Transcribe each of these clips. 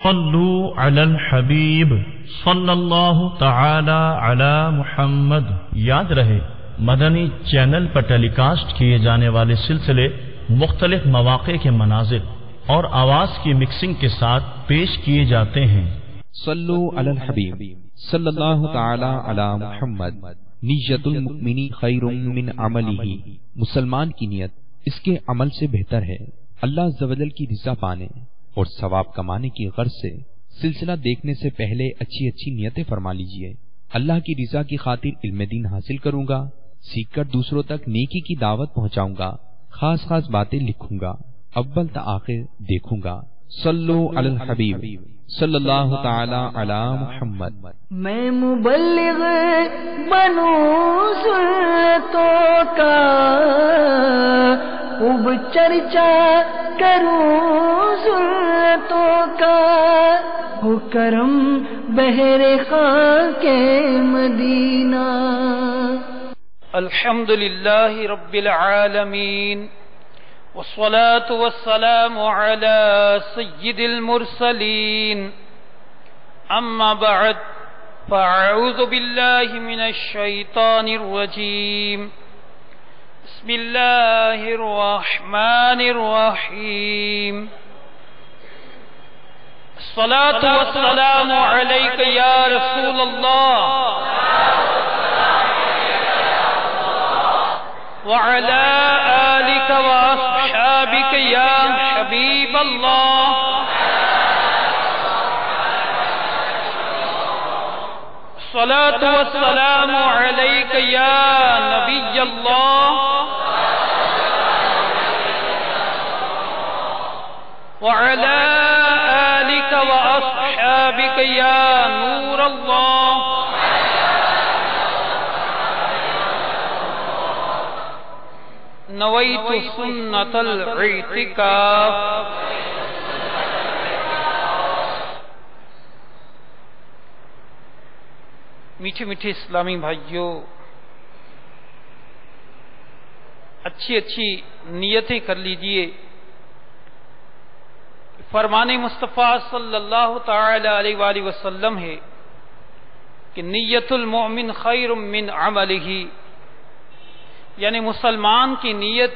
صلو علی الحبیب صلی اللہ تعالی علی محمد۔ یاد رہے مدنی چینل پر ٹیلی کاسٹ کیے جانے والے سلسلے مختلف مواقع کے مناظر اور آواز کی مکسنگ کے ساتھ پیش کیے جاتے ہیں۔ صلو علی الحبیب صلی اللہ تعالی علی محمد۔ نیت المؤمن خیر من عملہ، مسلمان کی نیت اس کے عمل سے بہتر ہے۔ اللہ عز و جل کی رضا پانے اور ثواب کمانے کی غرض سے سلسلہ دیکھنے سے پہلے اچھی اچھی نیتیں فرما لیجئے۔ اللہ کی رضا کی خاطر علم دین حاصل کروں گا، سیکھ کر دوسروں تک نیکی کی دعوت پہنچاؤں گا، خاص خاص باتیں لکھوں گا، اول تا آخر دیکھوں گا۔ صلو علی الحبیب صلی اللہ تعالی علی محمد۔ میں مبلغ بنوں سنتوں کا، خوب چرچا کروں سنتوں کا، ہو کرم بہر خاک مدینہ۔ الحمدللہ رب العالمین، والصلاة والسلام على سید المرسلین، اما بعد فاعوذ باللہ من الشیطان الرجیم، بسم اللہ الرحمن الرحیم۔ الصلاة والسلام علیک یا رسول اللہ وعلى آلك وأصحابك يا حبيب الله۔ الصلاة والسلام عليك يا نبي الله وعلى آلك وأصحابك يا نور الله۔ نویت سنت الاعتکاف۔ میٹھے میٹھے اسلامی بھائیوں، اچھی اچھی نیتیں کر لیجئے۔ فرمان مصطفیٰ صلی اللہ تعالی علیہ وآلہ وسلم ہے کہ نیت المؤمن خیر من عملہ، یعنی مسلمان کی نیت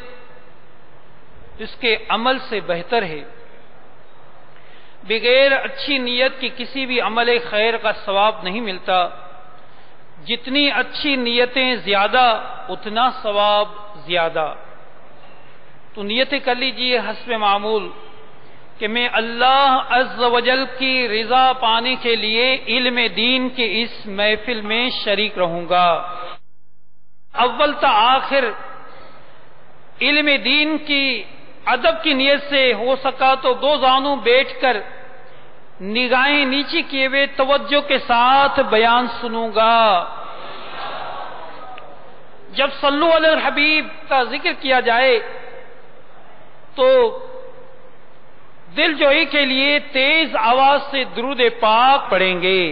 اس کے عمل سے بہتر ہے۔ بغیر اچھی نیت کی کسی بھی عمل خیر کا ثواب نہیں ملتا۔ جتنی اچھی نیتیں زیادہ اتنا ثواب زیادہ۔ تو نیتیں کر لیجئے حسب معمول کہ میں اللہ عز و جل کی رضا پانے کے لیے علم دین کے اس محفل میں شریک رہوں گا۔ اول تا آخر علم دین کی ادب کی نیت سے ہو سکا تو دو زانوں بیٹھ کر نگاہیں نیچی کیے ہوئے توجہ کے ساتھ بیان سنوں گا۔ جب صلو علی الحبیب کا ذکر کیا جائے تو دل جوئی کے لیے تیز آواز سے درود پاک پڑھیں گے۔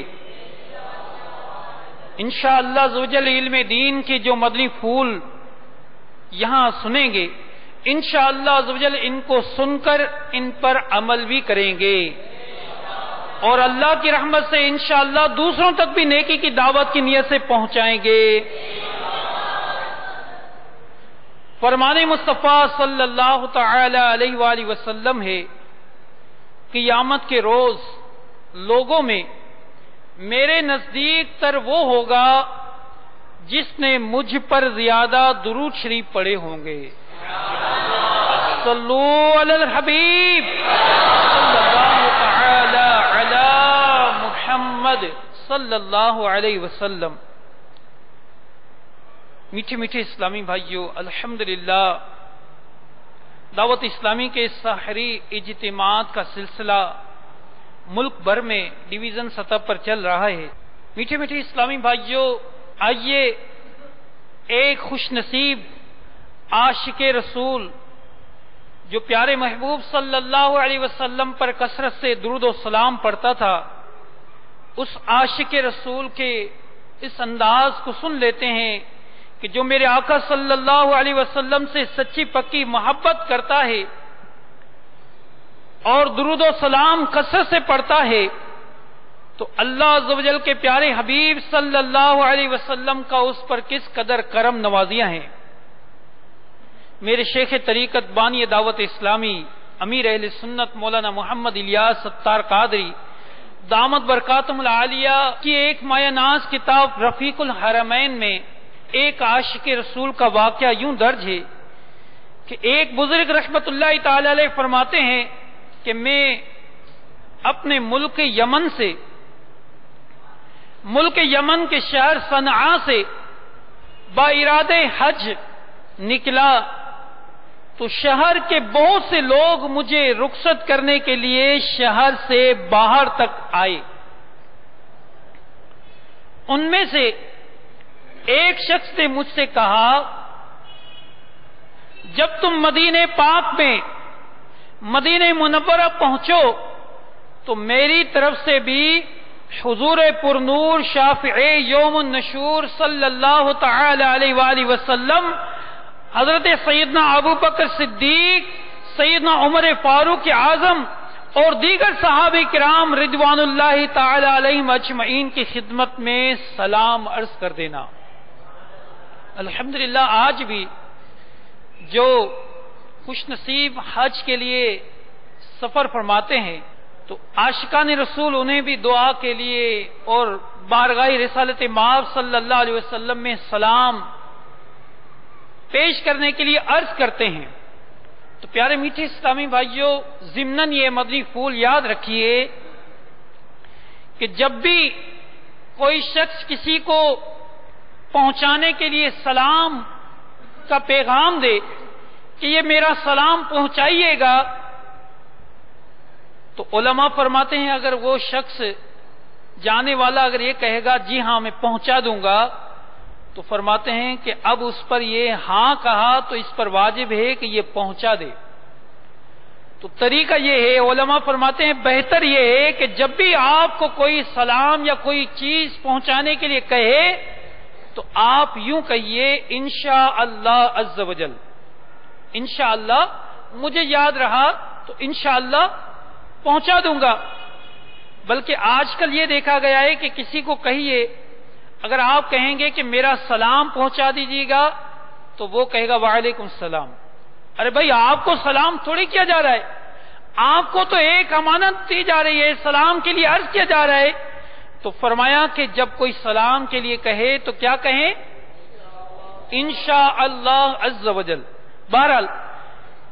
انشاءاللہ عزوجل علم دین کے جو مدنی پھول یہاں سنیں گے، انشاءاللہ عزوجل ان کو سن کر ان پر عمل بھی کریں گے، اور اللہ کی رحمت سے انشاءاللہ دوسروں تک بھی نیکی کی دعوت کی نیت سے پہنچائیں گے۔ فرمان مصطفیٰ صلی اللہ تعالی علیہ وآلہ وسلم ہے، قیامت کے روز لوگوں میں میرے نزدیک تر وہ ہوگا جس نے مجھ پر زیادہ درود شریف پڑھے ہوں گے۔ صلو علی الحبیب صلی اللہ تعالی علی محمد صلی اللہ علیہ وسلم۔ میٹھے میٹھے اسلامی بھائیوں، الحمدللہ دعوت اسلامی کے سحری اجتماعات کا سلسلہ ملک بھر میں ڈویژن سطح پر چل رہا ہے۔ میٹھے میٹھے اسلامی بھائیوں، آئیے ایک خوش نصیب عاشق رسول جو پیارے محبوب صلی اللہ علیہ وسلم پر کثرت سے درود و سلام پڑھتا تھا، اس عاشق رسول کے اس انداز کو سن لیتے ہیں کہ جو میرے آقا صلی اللہ علیہ وسلم سے سچی پکی محبت کرتا ہے اور درود و سلام کثرت سے پڑھتا ہے تو اللہ عز و جل کے پیارے حبیب صلی اللہ علیہ وسلم کا اس پر کس قدر کرم نوازیاں ہیں۔ میرے شیخ طریقت بانی دعوت اسلامی امیر اہل سنت مولانا محمد الیاس ستار قادری دامت برکاتہم العالیہ کی ایک مایہ ناز کتاب رفیق الحرمین میں ایک عاشق رسول کا واقعہ یوں درج ہے کہ ایک بزرگ رحمت اللہ تعالی علیہ فرماتے ہیں کہ میں اپنے ملک یمن کے شہر صنعاء سے با ارادہ حج نکلا تو شہر کے بہت سے لوگ مجھے رخصت کرنے کے لیے شہر سے باہر تک آئے۔ ان میں سے ایک شخص نے مجھ سے کہا جب تم مدینہ پاک میں مدینہ منورہ پہنچو تو میری طرف سے بھی حضور پرنور شافع یوم النشور صلی اللہ تعالی علیہ وآلہ وسلم حضرت سیدنا ابو بکر صدیق سیدنا عمر فاروق اعظم اور دیگر صحابہ کرام رضوان اللہ تعالی علیہم اجمعین کی خدمت میں سلام عرض کر دینا۔ الحمدللہ آج بھی جو خوش نصیب حج کے لیے سفر فرماتے ہیں تو عاشقان رسول انہیں بھی دعا کے لیے اور بارگاہ رسالت مآب صلی اللہ علیہ وسلم میں سلام پیش کرنے کے لیے عرض کرتے ہیں۔ تو پیارے میٹھے اسلامی بھائیوں، ضمناً یہ مدنی پھول یاد رکھیے کہ جب بھی کوئی شخص کسی کو پہنچانے کے لیے سلام کا پیغام دے کہ یہ میرا سلام پہنچائیے گا تو علماء فرماتے ہیں اگر وہ شخص جانے والا اگر یہ کہے گا جی ہاں میں پہنچا دوں گا تو فرماتے ہیں کہ اب اس پر یہ ہاں کہا تو اس پر واجب ہے کہ یہ پہنچا دے۔ تو طریقہ یہ ہے، علماء فرماتے ہیں بہتر یہ ہے کہ جب بھی آپ کو کوئی سلام یا کوئی چیز پہنچانے کے لیے کہے تو آپ یوں کہیے انشاءاللہ عز و جل، انشاءاللہ مجھے یاد رہا تو انشاءاللہ پہنچا دوں گا۔ بلکہ آج کل یہ دیکھا گیا ہے کہ کسی کو کہیے اگر آپ کہیں گے کہ میرا سلام پہنچا دیجیے گا تو وہ کہے گا وعلیکم السلام۔ ارے بھائی آپ کو سلام تھوڑی کیا جا رہا ہے، آپ کو تو ایک امانت دی جا رہی ہے، سلام کے لیے عرض کیا جا رہا ہے۔ تو فرمایا کہ جب کوئی سلام کے لیے کہے تو کیا کہیں؟ انشاءاللہ عز و جل۔ بہرحال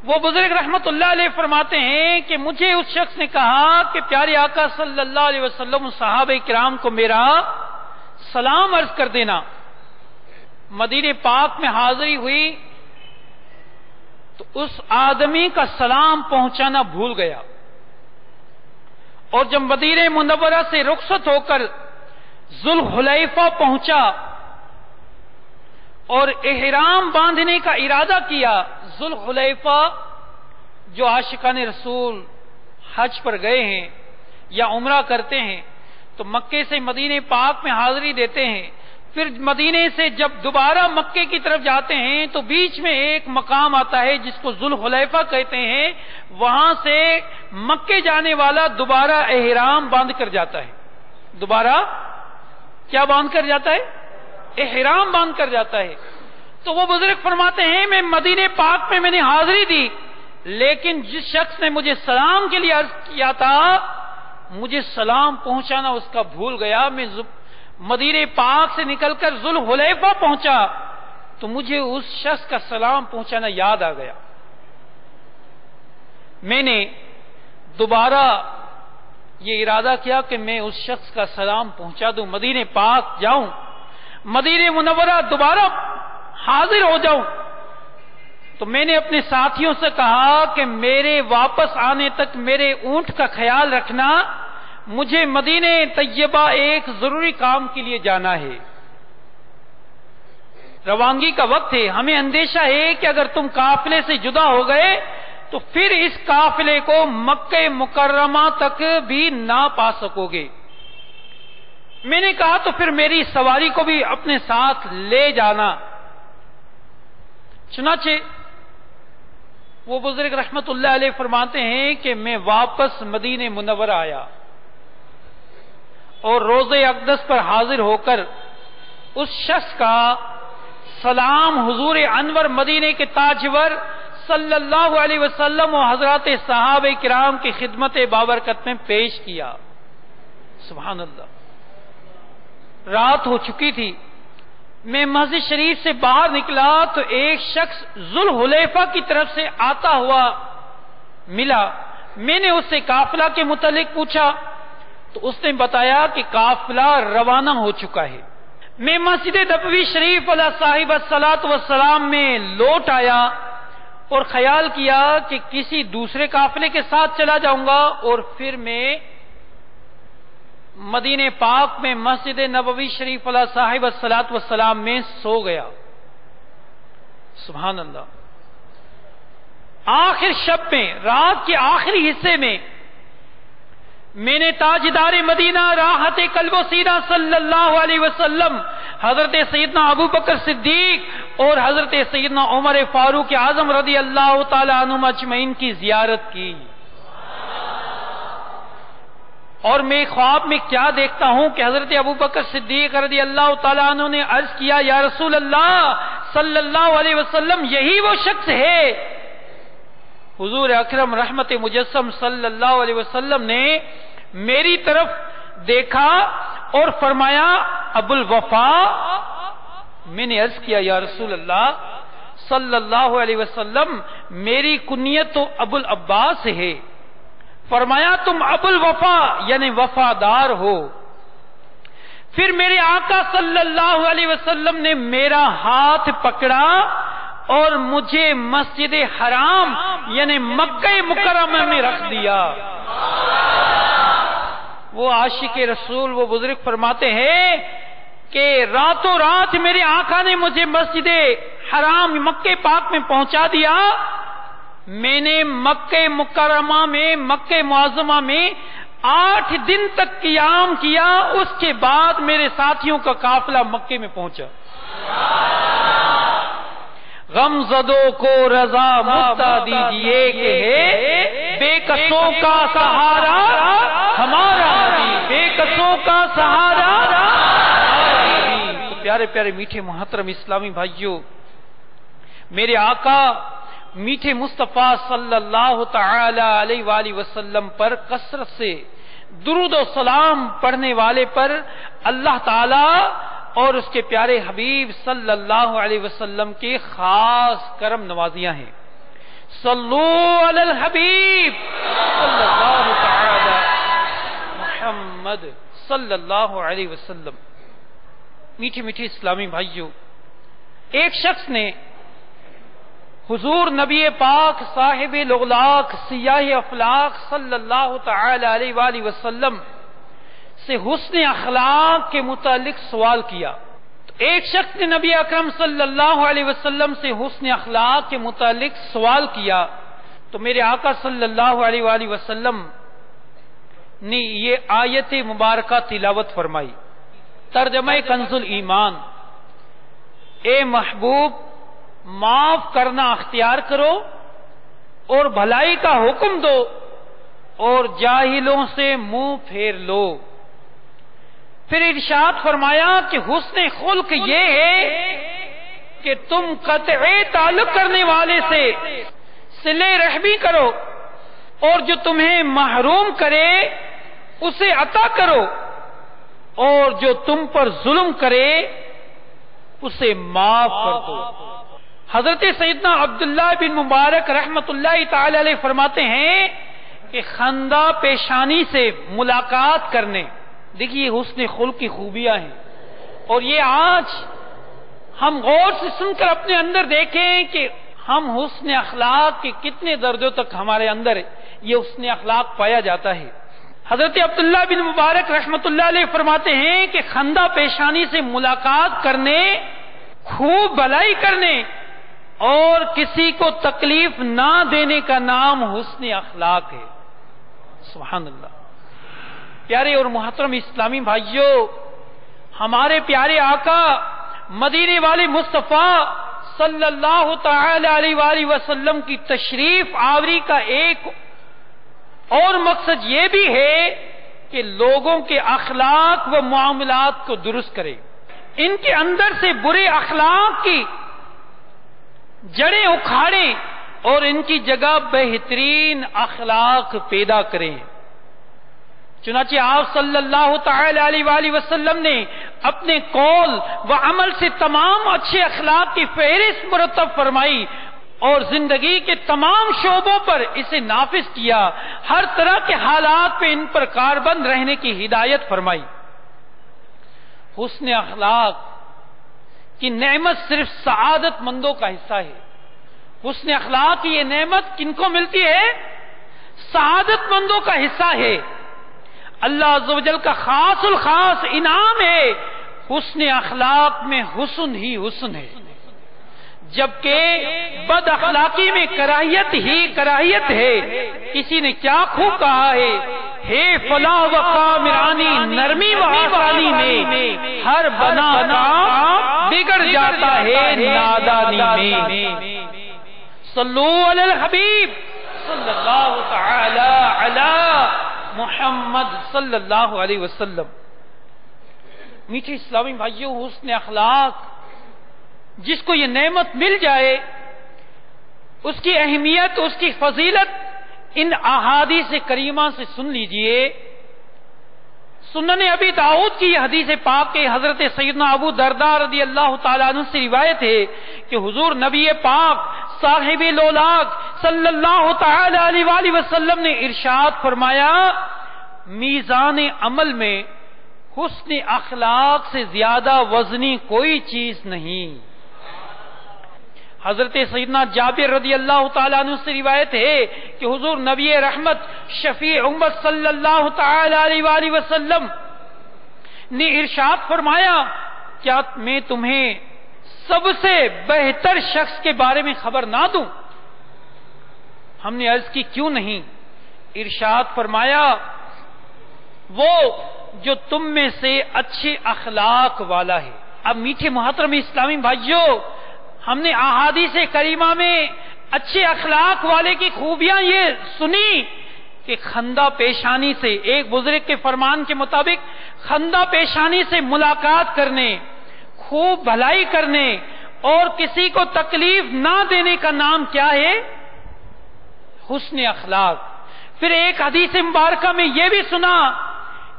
وہ بزرگ رحمت اللہ علیہ فرماتے ہیں کہ مجھے اس شخص نے کہا کہ پیارے آقا صلی اللہ علیہ وسلم صحابہ کرام کو میرا سلام عرض کر دینا۔ مدینہ پاک میں حاضری ہوئی تو اس آدمی کا سلام پہنچانا بھول گیا، اور جب مدینہ منورہ سے رخصت ہو کر ذوالحلیفہ پہنچا اور احرام باندھنے کا ارادہ کیا، ذوالحلیفہ جو عاشقان رسول حج پر گئے ہیں یا عمرہ کرتے ہیں تو مکے سے مدینہ پاک میں حاضری دیتے ہیں، پھر مدینے سے جب دوبارہ مکے کی طرف جاتے ہیں تو بیچ میں ایک مقام آتا ہے جس کو ذوالحلیفہ کہتے ہیں، وہاں سے مکے جانے والا دوبارہ احرام باندھ کر جاتا ہے۔ دوبارہ کیا باندھ کر جاتا ہے؟ احرام باندھ کر جاتا ہے۔ تو وہ بزرگ فرماتے ہیں میں مدینہ پاک میں نے حاضری دی، لیکن جس شخص نے مجھے سلام کے لیے عرض کیا تھا مجھے سلام پہنچانا اس کا بھول گیا۔ میں مدینہ پاک سے نکل کر ذوالحلیفہ پہنچا تو مجھے اس شخص کا سلام پہنچانا یاد آ گیا۔ میں نے دوبارہ یہ ارادہ کیا کہ میں اس شخص کا سلام پہنچا دوں، مدینہ پاک جاؤں، مدینہ منورہ دوبارہ حاضر ہو جاؤں۔ تو میں نے اپنے ساتھیوں سے کہا کہ میرے واپس آنے تک میرے اونٹ کا خیال رکھنا، مجھے مدینہ طیبہ ایک ضروری کام کے لیے جانا ہے، روانگی کا وقت ہے، ہمیں اندیشہ ہے کہ اگر تم قافلے سے جدا ہو گئے تو پھر اس قافلے کو مکہ مکرمہ تک بھی نہ پا سکو گے۔ میں نے کہا تو پھر میری سواری کو بھی اپنے ساتھ لے جانا۔ چنانچہ وہ بزرگ رحمت اللہ علیہ فرماتے ہیں کہ میں واپس مدینہ منورہ آیا اور روضہ اقدس پر حاضر ہو کر اس شخص کا سلام حضور انور مدینے کے تاجور صلی اللہ علیہ وسلم و حضرات صحابہ کرام کی خدمت بابرکت میں پیش کیا. سبحان اللہ. رات ہو چکی تھی. میں مسجد شریف سے باہر نکلا تو ایک شخص ذوالحلیفہ کی طرف سے آتا ہوا ملا. میں نے اس سے قافلہ کے متعلق پوچھا تو اس نے بتایا کہ قافلہ روانہ ہو چکا ہے. میں مسجد نبوی شریف علیہ صاحب الصلاۃ والسلام میں لوٹ آیا اور خیال کیا کہ کسی دوسرے قافلے کے ساتھ چلا جاؤں گا اور پھر میں مدینہ پاک میں مسجد نبوی شریف علیہ صاحب الصلاۃ والسلام میں سو گیا. سبحان اللہ. آخر شب میں، رات کے آخری حصے میں نے تاجدار مدینہ راحت قلب و سینہ صلی اللہ علیہ وسلم حضرت سیدنا ابو بکر صدیق اور حضرت سیدنا عمر فاروق اعظم رضی اللہ تعالی عنہم اجمعین کی زیارت کی. اور میں خواب میں کیا دیکھتا ہوں کہ حضرت ابو بکر صدیق رضی اللہ تعالی عنہ نے عرض کیا، یا رسول اللہ صلی اللہ علیہ وسلم، یہی وہ شخص ہے. حضور اکرم رحمت مجسم صلی اللہ علیہ وسلم نے میری طرف دیکھا اور فرمایا، ابو الوفا. میں نے عرض کیا، یا رسول اللہ صلی اللہ علیہ وسلم، میری کنیت تو ابو العباس ہے. فرمایا، تم ابو الوفا یعنی وفادار ہو. پھر میرے آقا صلی اللہ علیہ وسلم نے میرا ہاتھ پکڑا اور مجھے مسجد حرام یعنی مکہ مکرمہ میں رکھ دیا. وہ عاشق رسول، وہ بزرگ فرماتے ہیں کہ راتوں رات میرے آقا نے مجھے مسجد حرام مکہ پاک میں پہنچا دیا. میں نے مکہ مکرمہ میں، مکہ معظمہ میں 8 دن تک قیام کیا. اس کے بعد میرے ساتھیوں کا قافلہ مکہ میں پہنچا. غم زدوں کو رضا مدہ دیجئے کہ ہے بے کسوں کا سہارا ہمارا نبی، بے کسوں کا سہارا. پیارے پیارے میٹھے محترم اسلامی بھائیوں، میرے آقا میٹھے مصطفیٰ صلی اللہ تعالی علیہ وآلہ وسلم پر کثرت سے درود و سلام پڑھنے والے پر اللہ تعالی اور اس کے پیارے حبیب صلی اللہ علیہ وسلم کے خاص کرم نوازیاں ہیں. صلو علی الحبیب صلی اللہ تعالی محمد صلی اللہ علیہ وسلم. میٹھے میٹھے اسلامی بھائیوں، ایک شخص نے حضور نبی پاک صاحب الاغلاق سیاہ افلاق صلی اللہ تعالی علیہ وآلہ وسلم سے حسن اخلاق کے متعلق سوال کیا. تو ایک شخص نے نبی اکرم صلی اللہ علیہ وسلم سے حسن اخلاق کے متعلق سوال کیا تو میرے آقا صلی اللہ علیہ وآلہ وسلم نے یہ آیت مبارکہ تلاوت فرمائی. ترجمہ کنز الایمان: اے محبوب، معاف کرنا اختیار کرو اور بھلائی کا حکم دو اور جاہلوں سے منہ پھیر لو. پھر ارشاد فرمایا کہ حسن خلق یہ ہے کہ تم قطعی تعلق کرنے والے سے صلہ رحمی کرو اور جو تمہیں محروم کرے اسے عطا کرو اور جو تم پر ظلم کرے اسے معاف کر دو. حضرت سیدنا عبداللہ بن مبارک رحمت اللہ تعالی علیہ فرماتے ہیں کہ خندہ پیشانی سے ملاقات کرنے، دیکھیے حسن خلق کی خوبیاں ہیں. اور یہ آج ہم غور سے سن کر اپنے اندر دیکھیں کہ ہم حسن اخلاق کے کتنے درجوں تک ہمارے اندر یہ حسن اخلاق پایا جاتا ہے. حضرت عبداللہ بن مبارک رحمت اللہ علیہ فرماتے ہیں کہ خندہ پیشانی سے ملاقات کرنے، خوب بھلائی کرنے اور کسی کو تکلیف نہ دینے کا نام حسن اخلاق ہے. سبحان اللہ. پیارے اور محترم اسلامی بھائیوں، ہمارے پیارے آقا مدینے والے مصطفیٰ صلی اللہ تعالی علیہ وآلہ وسلم کی تشریف آوری کا ایک اور مقصد یہ بھی ہے کہ لوگوں کے اخلاق و معاملات کو درست کرے، ان کے اندر سے برے اخلاق کی جڑیں اکھاڑیں اور ان کی جگہ بہترین اخلاق پیدا کریں۔ چنانچہ آپ صلی اللہ تعالی علیہ وآلہ وسلم نے اپنے قول و عمل سے تمام اچھے اخلاق کی فہرست مرتب فرمائی اور زندگی کے تمام شعبوں پر اسے نافذ کیا، ہر طرح کے حالات پہ ان پر کاربند رہنے کی ہدایت فرمائی۔ حسن اخلاق کی نعمت صرف سعادت مندوں کا حصہ ہے۔ حسن اخلاق کی یہ نعمت کن کو ملتی ہے؟ سعادت مندوں کا حصہ ہے۔ اللہ عز و جل کا خاص الخاص انعام ہے، حسن اخلاق میں حسن ہی حسن ہے، جبکہ بد اخلاقی میں کراہیت ہی کراہیت ہے۔ کسی نے کیا خوب کہا ہے فلاح و کامرانی نرمی و آسانی میں، ہر بنا کام بگڑ جاتا ہے نادانی میں۔ صلو علی الحبیب صلی اللہ تعالی علی محمد صلی اللہ علیہ وسلم۔ میٹھے اسلامی بھائیوں، حسن اخلاق جس کو یہ نعمت مل جائے اس کی اہمیت، اس کی فضیلت ان احادیث کریمہ سے سن لیجئے۔ سنن ابی داؤد کی یہ حدیث پاک کے حضرت سیدنا ابو درداء رضی اللہ تعالیٰ عنہ سے روایت ہے کہ حضور نبی پاک صاحب لولاک صلی اللہ تعالی علیہ وآلہ وسلم نے ارشاد فرمایا، میزان عمل میں حسن اخلاق سے زیادہ وزنی کوئی چیز نہیں۔ حضرت سیدنا جابر رضی اللہ تعالیٰ عنہ سے روایت ہے کہ حضور نبی رحمت شفیع امت صلی اللہ تعالی علیہ وآلہ وسلم نے ارشاد فرمایا، کیا میں تمہیں سب سے بہتر شخص کے بارے میں خبر نہ دوں؟ ہم نے عرض کی کیوں نہیں؟ ارشاد فرمایا، وہ جو تم میں سے اچھے اخلاق والا ہے۔ اب میٹھے محترم اسلامی بھائیوں، ہم نے احادیث کریمہ میں اچھے اخلاق والے کی خوبیاں یہ سنی کہ خندہ پیشانی سے، ایک بزرگ کے فرمان کے مطابق خندہ پیشانی سے ملاقات کرنے، خوب بھلائی کرنے اور کسی کو تکلیف نہ دینے کا نام کیا ہے؟ حسن اخلاق۔ پھر ایک حدیث مبارکہ میں یہ بھی سنا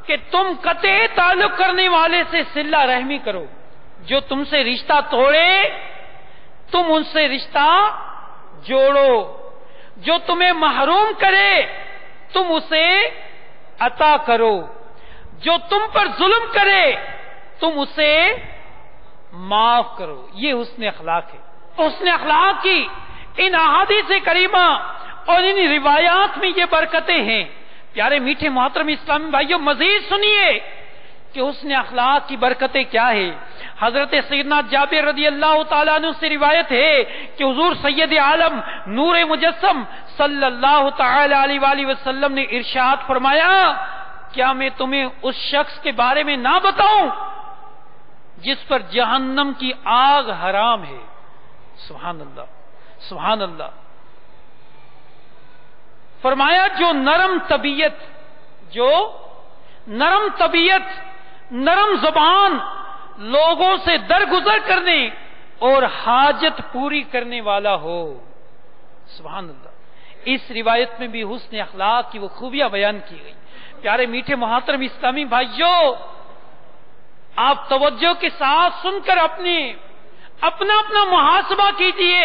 کہ تم قطع تعلق کرنے والے سے صلہ رحمی کرو، جو تم سے رشتہ توڑے تم ان سے رشتہ جوڑو، جو تمہیں محروم کرے تم اسے عطا کرو، جو تم پر ظلم کرے تم اسے معاف کرو۔ یہ حسن اخلاق ہے۔ حسن اخلاق کی ان احادیث کریمہ اور ان روایات میں یہ برکتیں ہیں۔ پیارے میٹھے محترم اسلامی بھائیوں، مزید سنیے کہ حسن اخلاق کی برکتیں کیا ہے۔ حضرت سیدنا جابر رضی اللہ تعالیٰ عنہ سے روایت ہے کہ حضور سید عالم نور مجسم صلی اللہ تعالی علیہ وآلہ وسلم نے ارشاد فرمایا، کیا میں تمہیں اس شخص کے بارے میں نہ بتاؤں جس پر جہنم کی آگ حرام ہے؟ سبحان اللہ، سبحان اللہ۔ فرمایا جو نرم طبیعت، نرم زبان، لوگوں سے درگزر کرنے اور حاجت پوری کرنے والا ہو۔ سبحان اللہ۔ اس روایت میں بھی حسن اخلاق کی وہ خوبیاں بیان کی گئی۔ پیارے میٹھے محترم اسلامی بھائیوں، آپ توجہ کے ساتھ سن کر اپنا محاسبہ کیجئے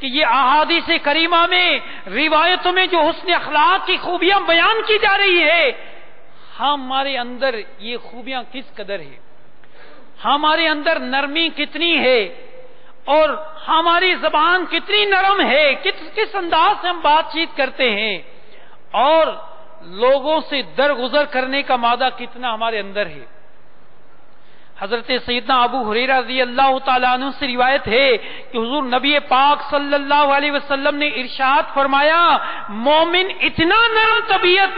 کہ یہ احادیث کریمہ میں روایتوں میں جو حسن اخلاق کی خوبیاں بیان کی جا رہی ہے، ہمارے اندر یہ خوبیاں کس قدر ہے، ہمارے اندر نرمی کتنی ہے اور ہماری زبان کتنی نرم ہے، کس انداز سے ہم بات چیت کرتے ہیں اور لوگوں سے درگزر کرنے کا مادہ کتنا ہمارے اندر ہے۔ حضرت سیدنا ابو ہریرہ رضی اللہ تعالیٰ عنہ سے روایت ہے کہ حضور نبی پاک صلی اللہ علیہ وسلم نے ارشاد فرمایا، مومن اتنا نرم طبیعت،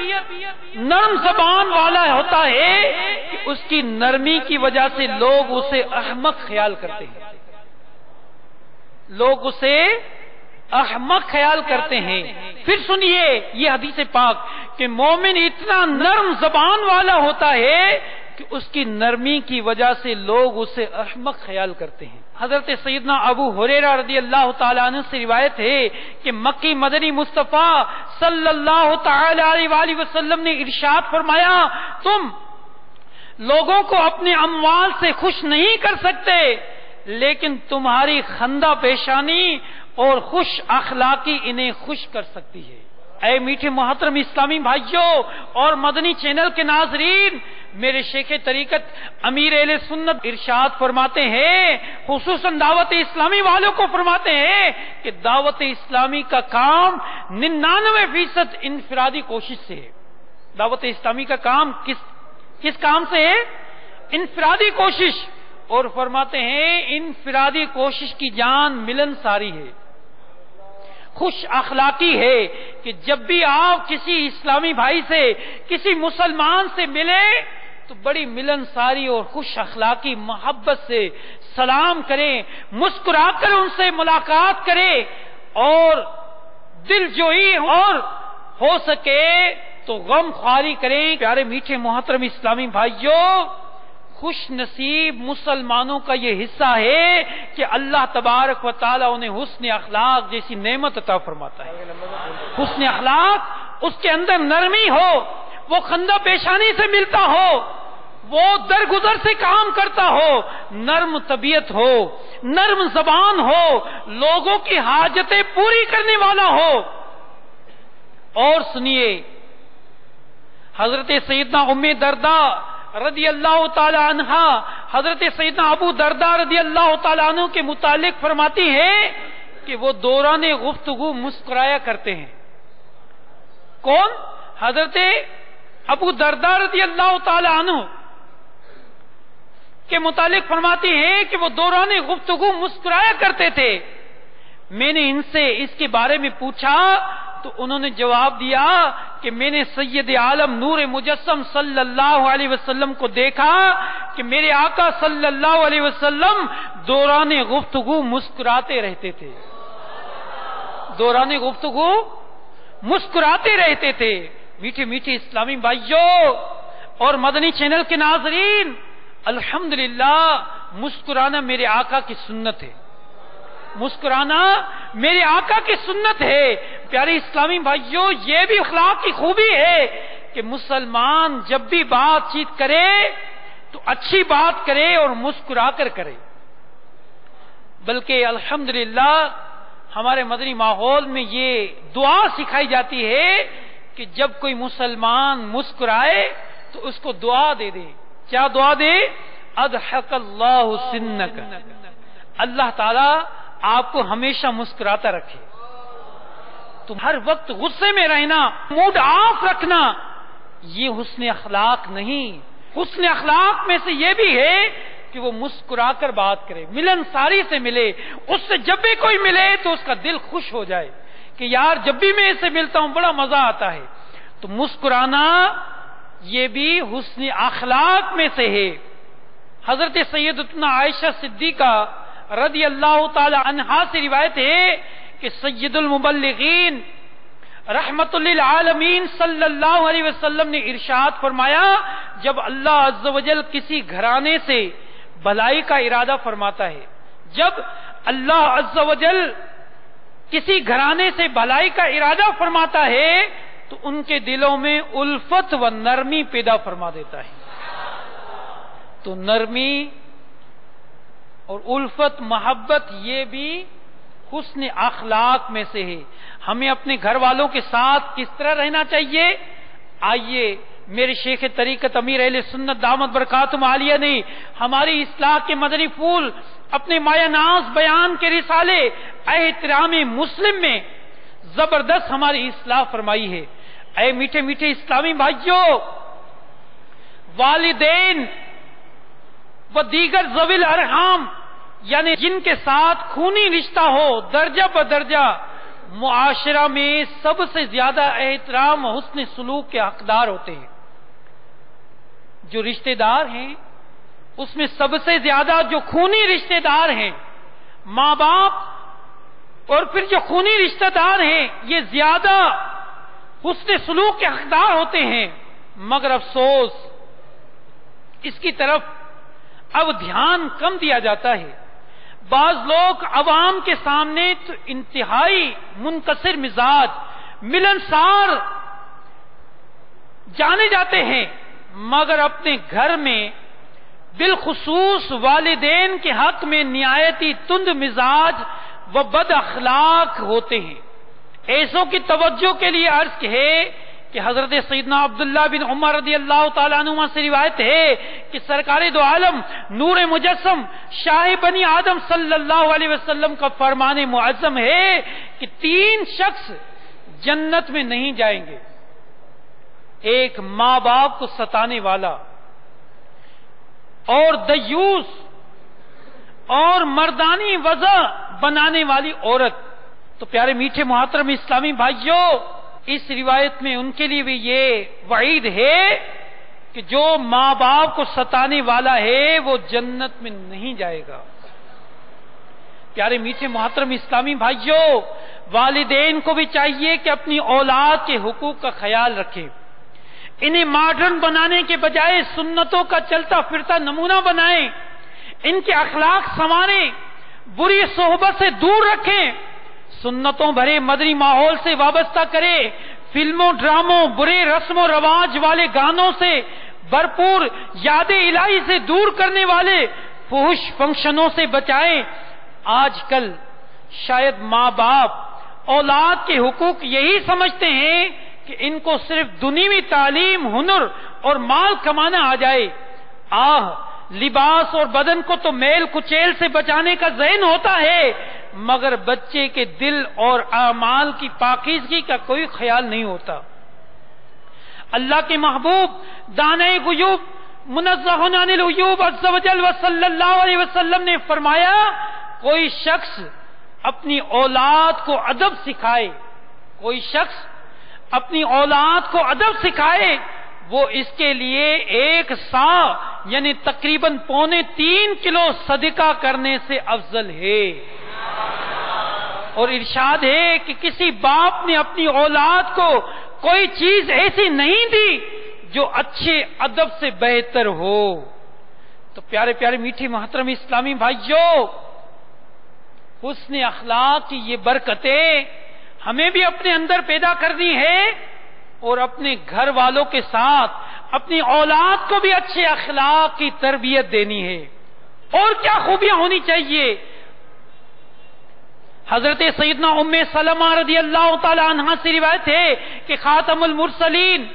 نرم زبان والا ہوتا ہے کہ اس کی نرمی کی وجہ سے لوگ اسے احمق خیال کرتے ہیں۔ لوگ اسے احمق خیال کرتے ہیں۔ پھر سنیے یہ حدیث پاک کہ مومن اتنا نرم زبان والا ہوتا ہے کہ اس کی نرمی کی وجہ سے لوگ اسے احمق خیال کرتے ہیں۔ حضرت سیدنا ابو ہریرہ رضی اللہ تعالیٰ عنہ سے روایت ہے کہ مکی مدنی مصطفیٰ صلی اللہ تعالی علیہ وآلہ وسلم نے ارشاد فرمایا، تم لوگوں کو اپنے اموال سے خوش نہیں کر سکتے، لیکن تمہاری خندہ پیشانی اور خوش اخلاقی انہیں خوش کر سکتی ہے۔ اے میٹھے محترم اسلامی بھائیوں اور مدنی چینل کے ناظرین، میرے شیخ طریقت امیر اہل سنت ارشاد فرماتے ہیں، خصوصاً دعوت اسلامی والوں کو فرماتے ہیں کہ دعوت اسلامی کا کام 99% انفرادی کوشش سے ہے۔ دعوت اسلامی کا کام کس کام سے ہے؟ انفرادی کوشش۔ اور فرماتے ہیں انفرادی کوشش کی جان ملن ساری ہے، خوش اخلاقی ہے کہ جب بھی آپ کسی اسلامی بھائی سے، کسی مسلمان سے ملے تو بڑی ملن ساری اور خوش اخلاقی محبت سے سلام کریں، مسکرا کر ان سے ملاقات کریں اور دل جوئی اور ہو سکے تو غم خواری کریں۔ پیارے میٹھے محترم اسلامی بھائیوں، خوش نصیب مسلمانوں کا یہ حصہ ہے کہ اللہ تبارک و تعالی انہیں حسن اخلاق جیسی نعمت عطا فرماتا ہے۔ حسن اخلاق، اس کے اندر نرمی ہو، وہ خندہ پیشانی سے ملتا ہو، وہ درگزر سے کام کرتا ہو، نرم طبیعت ہو، نرم زبان ہو، لوگوں کی حاجتیں پوری کرنے والا ہو۔ اور سنیے حضرت سیدنا ام درداء رضی اللہ تعالی عنہ حضرت سیدنا ابو درداء رضی اللہ تعالی عنہ کے متعلق فرماتی ہیں کہ وہ دوران گفتگو مسکرایا کرتے ہیں۔ کون؟ حضرت ابو درداء رضی اللہ تعالی عنہ کے متعلق فرماتی ہیں کہ وہ دوران گفتگو مسکرایا کرتے تھے۔ میں نے ان سے اس کے بارے میں پوچھا تو انہوں نے جواب دیا کہ میں نے سید عالم نور مجسم صلی اللہ علیہ وسلم کو دیکھا کہ میرے آقا صلی اللہ علیہ وسلم دوران گفتگو مسکراتے رہتے تھے، دوران گفتگو مسکراتے رہتے تھے۔ میٹھے میٹھے اسلامی بھائیوں اور مدنی چینل کے ناظرین، الحمدللہ مسکرانا میرے آقا کی سنت ہے، مسکرانا میرے آقا کی سنت ہے۔ پیارے اسلامی بھائیوں، یہ بھی اخلاق کی خوبی ہے کہ مسلمان جب بھی بات چیت کرے تو اچھی بات کرے اور مسکرا کر کرے۔ بلکہ الحمدللہ ہمارے مدنی ماحول میں یہ دعا سکھائی جاتی ہے کہ جب کوئی مسلمان مسکرائے تو اس کو دعا دے دے۔ کیا دعا دے؟ اضحک اللہ سنک، اللہ تعالی آپ کو ہمیشہ مسکراتا رکھے۔ تو ہر وقت غصے میں رہنا، موڈ آف رکھنا، یہ حسن اخلاق نہیں۔ حسن اخلاق میں سے یہ بھی ہے کہ وہ مسکرا کر بات کرے، ملن ساری سے ملے، اس سے جب بھی کوئی ملے تو اس کا دل خوش ہو جائے کہ یار جب بھی میں اس سے ملتا ہوں بڑا مزہ آتا ہے۔ تو مسکرانا یہ بھی حسن اخلاق میں سے ہے۔ حضرت سیدتنا عائشہ صدیقہ رضی اللہ تعالی عنہا سے روایت ہے کہ سید المبلغین رحمت للعالمین صلی اللہ علیہ وسلم نے ارشاد فرمایا، جب اللہ عز و جل کسی گھرانے سے بھلائی کا ارادہ فرماتا ہے، جب اللہ عز و جل کسی گھرانے سے بھلائی کا ارادہ فرماتا ہے تو ان کے دلوں میں الفت و نرمی پیدا فرما دیتا ہے۔ تو نرمی اور الفت، محبت، یہ بھی حسن اخلاق میں سے ہے۔ ہمیں اپنے گھر والوں کے ساتھ کس طرح رہنا چاہیے؟ آئیے میرے شیخ طریقت امیر اہل سنت دامت برکاتہم عالیہ نے ہماری اصلاح کے مدنی پھول اپنے مایہ ناز بیان کے رسالے احترام مسلم میں زبردست ہماری اصلاح فرمائی ہے۔ اے میٹھے میٹھے اسلامی بھائیوں، والدین و دیگر ذوی الارحام یعنی جن کے ساتھ خونی رشتہ ہو، درجہ بدرجہ معاشرہ میں سب سے زیادہ احترام و حسن سلوک کے حقدار ہوتے ہیں۔ جو رشتہ دار ہیں اس میں سب سے زیادہ جو خونی رشتہ دار ہیں، ماں باپ اور پھر جو خونی رشتہ دار ہیں یہ زیادہ حسن سلوک کے حقدار ہوتے ہیں، مگر افسوس اس کی طرف اب دھیان کم دیا جاتا ہے۔ بعض لوگ عوام کے سامنے تو انتہائی منکسر مزاج، ملنسار جانے جاتے ہیں، مگر اپنے گھر میں بالخصوص والدین کے حق میں نہایتی تند مزاج و بد اخلاق ہوتے ہیں۔ ایسوں کی توجہ کے لیے عرض ہے کہ حضرت سیدنا عبداللہ بن عمر رضی اللہ تعالیٰ عنہما سے روایت ہے کہ سرکار دو عالم نور مجسم شاہ بنی آدم صلی اللہ علیہ وسلم کا فرمان معظم ہے کہ 3 شخص جنت میں نہیں جائیں گے: ایک ماں باپ کو ستانے والا، اور دیوس، اور مردانی وضع بنانے والی عورت۔ تو پیارے میٹھے محترم اسلامی بھائیوں، اس روایت میں ان کے لیے بھی یہ وعید ہے کہ جو ماں باپ کو ستانے والا ہے وہ جنت میں نہیں جائے گا۔ پیارے میٹھے محترم اسلامی بھائیوں، والدین کو بھی چاہیے کہ اپنی اولاد کے حقوق کا خیال رکھیں، انہیں ماڈرن بنانے کے بجائے سنتوں کا چلتا پھرتا نمونہ بنائیں، ان کے اخلاق سنواریں، بری صحبت سے دور رکھیں، سنتوں بھرے مدنی ماحول سے وابستہ کرے، فلموں، ڈراموں، برے رسم و رواج والے گانوں سے بھرپور یاد الہی سے دور کرنے والے فحش فنکشنوں سے بچائیں۔ آج کل شاید ماں باپ اولاد کے حقوق یہی سمجھتے ہیں کہ ان کو صرف دنیوی تعلیم، ہنر اور مال کمانا آ جائے۔ لباس اور بدن کو تو میل کچیل سے بچانے کا ذہن ہوتا ہے، مگر بچے کے دل اور اعمال کی پاکیزگی کا کوئی خیال نہیں ہوتا۔ اللہ کے محبوب دانے غیوب منزہ عن العیوب عز و جل و صلی اللہ علیہ وسلم نے فرمایا، کوئی شخص اپنی اولاد کو ادب سکھائے، کوئی شخص اپنی اولاد کو ادب سکھائے، وہ اس کے لیے 1 سا یعنی تقریباً 2.25 کلو صدقہ کرنے سے افضل ہے۔ اور ارشاد ہے کہ کسی باپ نے اپنی اولاد کو کوئی چیز ایسی نہیں دی جو اچھے ادب سے بہتر ہو۔ تو پیارے پیارے میٹھے محترم اسلامی بھائیوں، حسن اخلاق کی یہ برکتیں ہمیں بھی اپنے اندر پیدا کرنی ہے، اور اپنے گھر والوں کے ساتھ اپنی اولاد کو بھی اچھے اخلاق کی تربیت دینی ہے۔ اور کیا خوبیاں ہونی چاہیے؟ حضرت سیدنا ام سلمہ رضی اللہ تعالی عنہا سے روایت ہے کہ خاتم المرسلین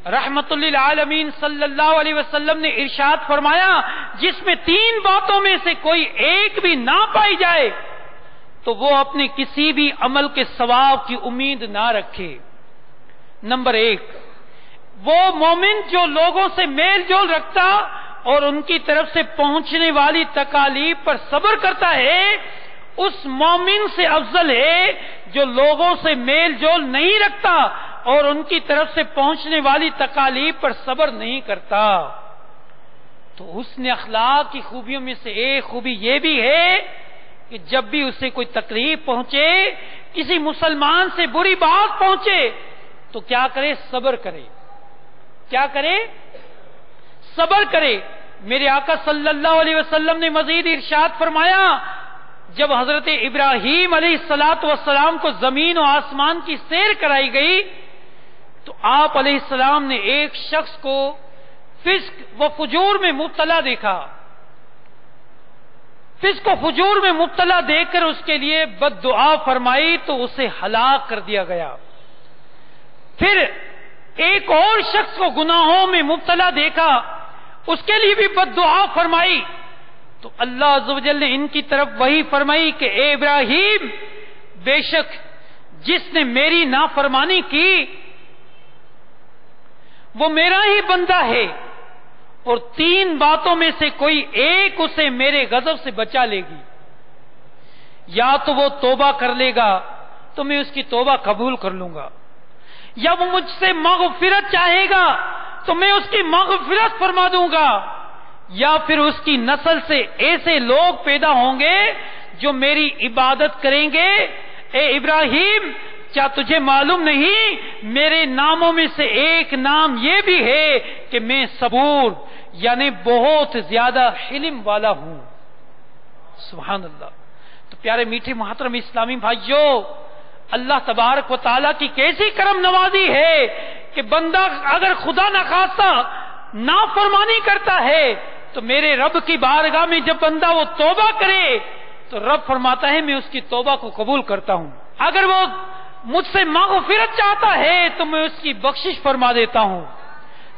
رحمت للعالمین صلی اللہ علیہ وسلم نے ارشاد فرمایا، جس میں 3 باتوں میں سے کوئی ایک بھی نہ پائی جائے تو وہ اپنے کسی بھی عمل کے ثواب کی امید نہ رکھے۔ نمبر 1، وہ مومن جو لوگوں سے میل جول رکھتا اور ان کی طرف سے پہنچنے والی تکالیف پر صبر کرتا ہے، اس مومن سے افضل ہے جو لوگوں سے میل جول نہیں رکھتا اور ان کی طرف سے پہنچنے والی تکالیف پر صبر نہیں کرتا۔ تو حسن اخلاق کی خوبیوں میں سے ایک خوبی یہ بھی ہے کہ جب بھی اسے کوئی تکلیف پہنچے، کسی مسلمان سے بری بات پہنچے، تو کیا کرے؟ صبر کرے۔ کیا کرے؟ صبر کرے۔ میرے آقا صلی اللہ علیہ وسلم نے مزید ارشاد فرمایا، جب حضرت ابراہیم علیہ السلام کو زمین و آسمان کی سیر کرائی گئی تو آپ علیہ السلام نے ایک شخص کو فسق و فجور میں مبتلا دیکھا۔ فسق و فجور میں مبتلا دیکھ کر اس کے لیے بد دعا فرمائی تو اسے ہلاک کر دیا گیا۔ پھر ایک اور شخص کو گناہوں میں مبتلا دیکھا، اس کے لیے بھی بد دعا فرمائی تو اللہ عز و جل نے ان کی طرف وہی فرمائی کہ اے ابراہیم، بے شک جس نے میری نافرمانی کی وہ میرا ہی بندہ ہے، اور 3 باتوں میں سے کوئی ایک اسے میرے غضب سے بچا لے گی۔ یا تو وہ توبہ کر لے گا تو میں اس کی توبہ قبول کر لوں گا، یا وہ مجھ سے مغفرت چاہے گا تو میں اس کی مغفرت فرما دوں گا، یا پھر اس کی نسل سے ایسے لوگ پیدا ہوں گے جو میری عبادت کریں گے، اے ابراہیم کیا تجھے معلوم نہیں میرے ناموں میں سے ایک نام یہ بھی ہے کہ میں صبور یعنی بہت زیادہ حلم والا ہوں. سبحان اللہ. تو پیارے میٹھے محترم اسلامی بھائیوں، اللہ تبارک و تعالیٰ کی کیسی کرم نوازی ہے کہ بندہ اگر خدا نخواستہ نافرمانی کرتا ہے تو میرے رب کی بارگاہ میں جب بندہ وہ توبہ کرے تو رب فرماتا ہے میں اس کی توبہ کو قبول کرتا ہوں. اگر وہ مجھ سے مغفرت چاہتا ہے تو میں اس کی بخشش فرما دیتا ہوں.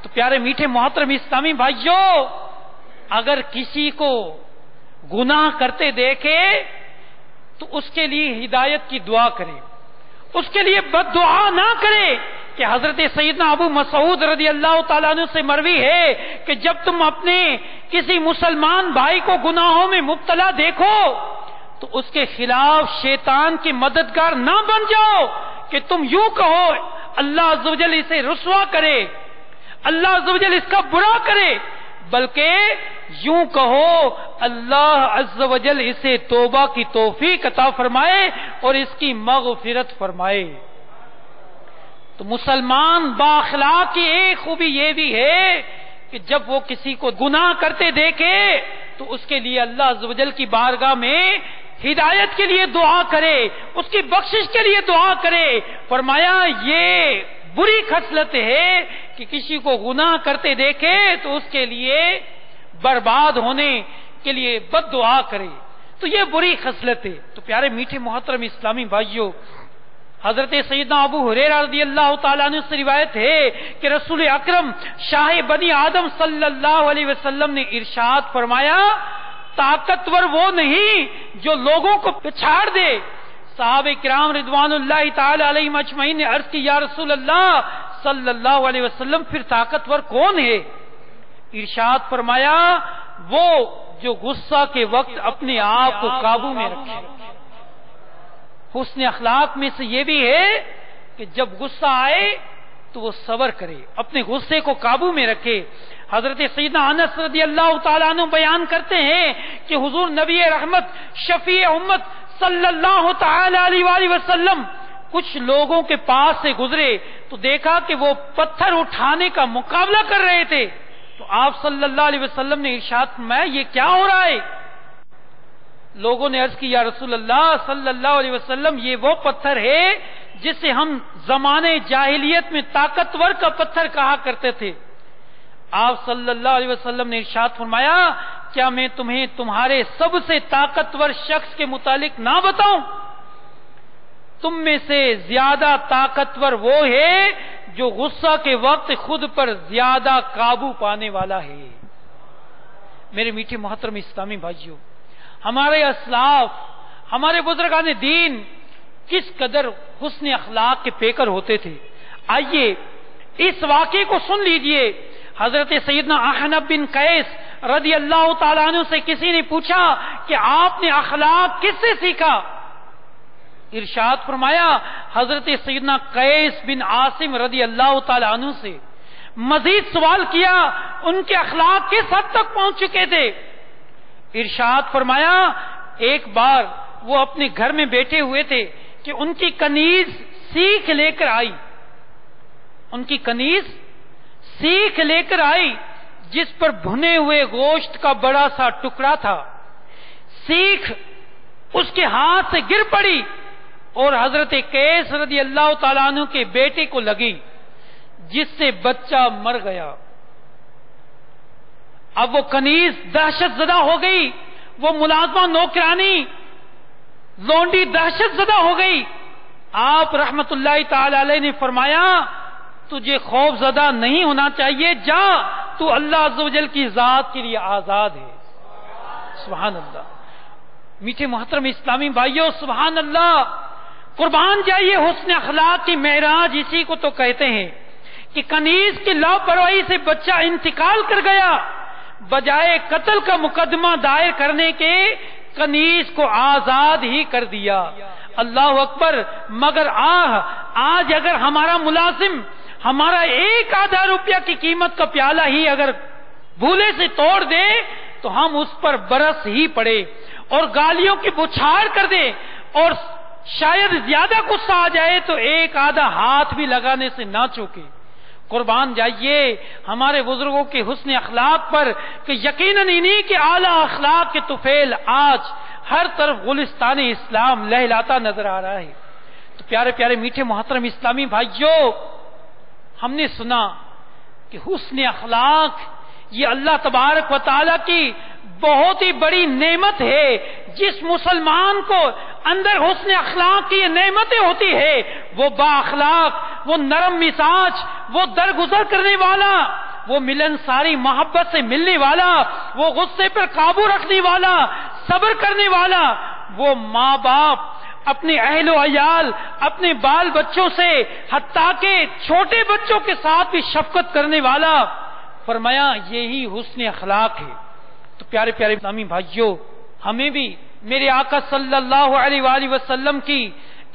تو پیارے میٹھے محترم اسلامی بھائیوں، اگر کسی کو گناہ کرتے دیکھے تو اس کے لیے ہدایت کی دعا کرے، اس کے لیے بد دعا نہ کرے. کہ حضرت سیدنا ابو مسعود رضی اللہ تعالیٰ عنہ سے مروی ہے کہ جب تم اپنے کسی مسلمان بھائی کو گناہوں میں مبتلا دیکھو تو اس کے خلاف شیطان کے مددگار نہ بن جاؤ کہ تم یوں کہو اللہ عز و جل اسے رسوا کرے، اللہ عز و جل اس کا برا کرے، بلکہ یوں کہو اللہ عز و جل اسے توبہ کی توفیق عطا فرمائے اور اس کی مغفرت فرمائے. تو مسلمان بااخلاق کی ایک خوبی یہ بھی ہے کہ جب وہ کسی کو گناہ کرتے دیکھے تو اس کے لیے اللہ عز و جل کی بارگاہ میں ہدایت کے لیے دعا کرے، اس کی بخشش کے لیے دعا کرے. فرمایا یہ بری خصلت ہے کہ کسی کو گناہ کرتے دیکھے تو اس کے لیے برباد ہونے کے لیے بد دعا کرے. تو یہ بری خصلت ہے. تو پیارے میٹھے محترم اسلامی بھائیوں، حضرت سیدنا ابو ہریرہ رضی اللہ تعالیٰ عنہ سے روایت ہے کہ رسول اکرم شاہ بنی آدم صلی اللہ علیہ وسلم نے ارشاد فرمایا طاقتور وہ نہیں جو لوگوں کو پچھاڑ دے. صحابہ کرام رضوان اللہ تعالی علیہم اجمعین نے عرض کی یا رسول اللہ صلی اللہ علیہ وسلم پھر طاقتور کون ہے؟ ارشاد فرمایا وہ جو غصہ کے وقت اپنے آپ کو قابو میں رکھے. حسن اخلاق میں سے یہ بھی ہے کہ جب غصہ آئے تو وہ صبر کرے، اپنے غصے کو قابو میں رکھے. حضرت سیدنا انس رضی اللہ تعالیٰ عنہ بیان کرتے ہیں کہ حضور نبی رحمت شفیع امت صلی اللہ تعالی علیہ وآلہ وسلم کچھ لوگوں کے پاس سے گزرے تو دیکھا کہ وہ پتھر اٹھانے کا مقابلہ کر رہے تھے. تو آپ صلی اللہ علیہ وسلم نے ارشاد فرمایا یہ کیا ہو رہا ہے؟ لوگوں نے عرض کی یا رسول اللہ صلی اللہ علیہ وسلم یہ وہ پتھر ہے جسے ہم زمانے جاہلیت میں طاقتور کا پتھر کہا کرتے تھے. آپ صلی اللہ علیہ وسلم نے ارشاد فرمایا کیا میں تمہیں تمہارے سب سے طاقتور شخص کے متعلق نہ بتاؤں؟ تم میں سے زیادہ طاقتور وہ ہے جو غصہ کے وقت خود پر زیادہ قابو پانے والا ہے. میرے میٹھے محترم اسلامی بھائیوں، ہمارے اسلاف، ہمارے بزرگان دین کس قدر حسن اخلاق کے پیکر ہوتے تھے. آئیے اس واقعے کو سن لیجئے. حضرت سیدنا احنف بن قیس رضی اللہ تعالیٰ عنہ سے کسی نے پوچھا کہ آپ نے اخلاق کس سے سیکھا؟ ارشاد فرمایا حضرت سیدنا قیس بن عاصم رضی اللہ تعالیٰ عنہ سے. مزید سوال کیا ان کے اخلاق کس حد تک پہنچ چکے تھے؟ ارشاد فرمایا ایک بار وہ اپنے گھر میں بیٹھے ہوئے تھے کہ ان کی کنیز سیخ لے کر آئی. ان کی کنیز سیخ لے کر آئی جس پر بھنے ہوئے گوشت کا بڑا سا ٹکڑا تھا. سیخ اس کے ہاتھ سے گر پڑی اور حضرت قیس رضی اللہ تعالیٰ عنہ کے بیٹے کو لگی جس سے بچہ مر گیا. اب وہ کنیز دہشت زدہ ہو گئی، وہ ملازمہ نوکرانی لونڈی دہشت زدہ ہو گئی. آپ رحمت اللہ تعالی علیہ نے فرمایا تجھے خوف زدہ نہیں ہونا چاہیے، جا تو اللہ عز و جل کی ذات کے لیے آزاد ہے. سبحان اللہ. میٹھے محترم اسلامی بھائیوں، سبحان اللہ. قربان جائیے حسن اخلاق کی معراج اسی کو تو کہتے ہیں کہ کنیز کی لاپرواہی سے بچہ انتقال کر گیا، بجائے قتل کا مقدمہ دائر کرنے کے کنیز کو آزاد ہی کر دیا. اللہ اکبر. مگر آج اگر ہمارا ملازم ہمارا 1-آدھا روپیہ کی قیمت کا پیالہ ہی اگر بھولے سے توڑ دے تو ہم اس پر برس ہی پڑے اور گالیوں کی بوچھار کر دے اور شاید زیادہ غصہ آ جائے تو ایک آدھا ہاتھ بھی لگانے سے نہ چوکے. قربان جائیے ہمارے بزرگوں کے حسن اخلاق پر کہ یقیناً انہی کے اعلیٰ اخلاق کے طفیل آج ہر طرف گلستان اسلام لہلاتا نظر آ رہا ہے. تو پیارے پیارے میٹھے محترم اسلامی بھائیوں، ہم نے سنا کہ حسن اخلاق یہ اللہ تبارک و تعالیٰ کی بہت ہی بڑی نعمت ہے. جس مسلمان کو اندر حسن اخلاق کی یہ نعمتیں ہوتی ہے وہ با اخلاق، وہ نرم مزاج، وہ درگزر کرنے والا، وہ ملنساری محبت سے ملنے والا، وہ غصے پر قابو رکھنے والا، صبر کرنے والا، وہ ماں باپ، اپنے اہل و عیال، اپنے بال بچوں سے حتیٰ کہ چھوٹے بچوں کے ساتھ بھی شفقت کرنے والا، فرمایا یہی حسن اخلاق ہے. تو پیارے پیارے اسلامی بھائیوں، ہمیں بھی میرے آقا صلی اللہ علیہ وآلہ وسلم کی